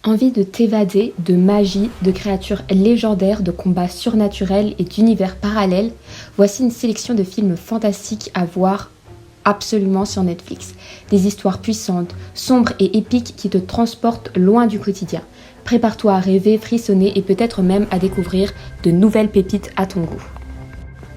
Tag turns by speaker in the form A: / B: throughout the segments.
A: Envie de t'évader de magie, de créatures légendaires, de combats surnaturels et d'univers parallèles? Voici une sélection de films fantastiques à voir absolument sur Netflix. Des histoires puissantes, sombres et épiques qui te transportent loin du quotidien. Prépare-toi à rêver, frissonner et peut-être même à découvrir de nouvelles pépites à ton goût.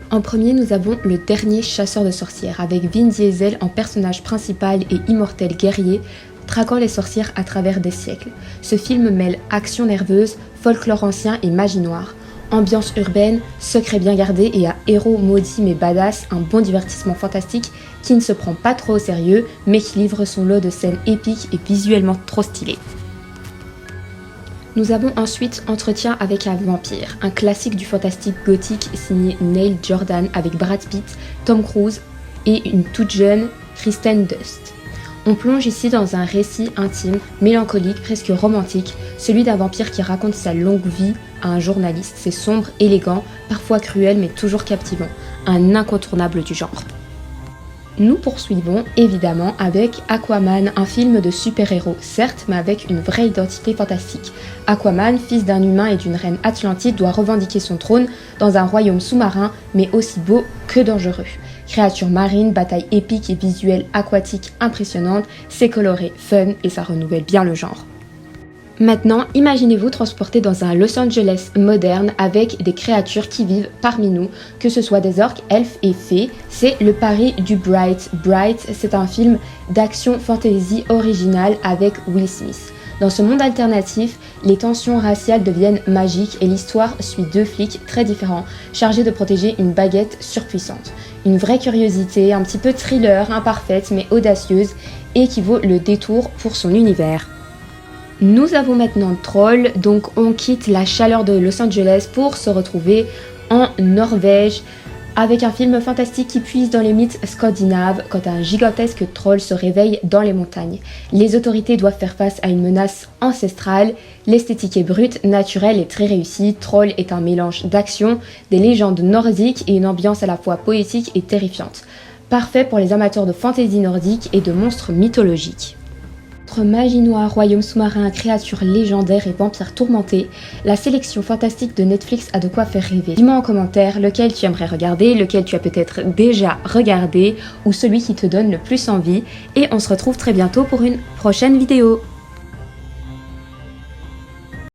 A: En premier, nous avons Le Dernier Chasseur de Sorcières, avec Vin Diesel en personnage principal et immortel guerrier, traquant les sorcières à travers des siècles. Ce film mêle action nerveuse, folklore ancien et magie noire. Ambiance urbaine, secret bien gardé et à héros maudits mais badass, un bon divertissement fantastique qui ne se prend pas trop au sérieux, mais qui livre son lot de scènes épiques et visuellement trop stylées. Nous avons ensuite Entretien avec un vampire, un classique du fantastique gothique signé Neil Jordan avec Brad Pitt, Tom Cruise et une toute jeune Kristen Dunst. On plonge ici dans un récit intime, mélancolique, presque romantique, celui d'un vampire qui raconte sa longue vie à un journaliste. C'est sombre, élégant, parfois cruel mais toujours captivant, un incontournable du genre. Nous poursuivons évidemment avec Aquaman, un film de super-héros, certes, mais avec une vraie identité fantastique. Aquaman, fils d'un humain et d'une reine atlantide, doit revendiquer son trône dans un royaume sous-marin, mais aussi beau que dangereux. Créatures marines, batailles épiques et visuels aquatiques impressionnantes, c'est coloré, fun et ça renouvelle bien le genre. Maintenant, imaginez-vous transporté dans un Los Angeles moderne avec des créatures qui vivent parmi nous, que ce soit des orques, elfes et fées. C'est le pari du Bright. Bright, c'est un film d'action fantasy original avec Will Smith. Dans ce monde alternatif, les tensions raciales deviennent magiques et l'histoire suit deux flics très différents, chargés de protéger une baguette surpuissante. Une vraie curiosité, un petit peu thriller, imparfaite mais audacieuse, et qui vaut le détour pour son univers. Nous avons maintenant Troll, donc on quitte la chaleur de Los Angeles pour se retrouver en Norvège avec un film fantastique qui puise dans les mythes scandinaves quand un gigantesque troll se réveille dans les montagnes. Les autorités doivent faire face à une menace ancestrale, l'esthétique est brute, naturelle et très réussie. Troll est un mélange d'action, des légendes nordiques et une ambiance à la fois poétique et terrifiante. Parfait pour les amateurs de fantasy nordique et de monstres mythologiques. Entre magie noire, royaume sous-marin, créatures légendaires et vampires tourmentés, la sélection fantastique de Netflix a de quoi faire rêver. Dis-moi en commentaire lequel tu aimerais regarder, lequel tu as peut-être déjà regardé ou celui qui te donne le plus envie. Et on se retrouve très bientôt pour une prochaine vidéo.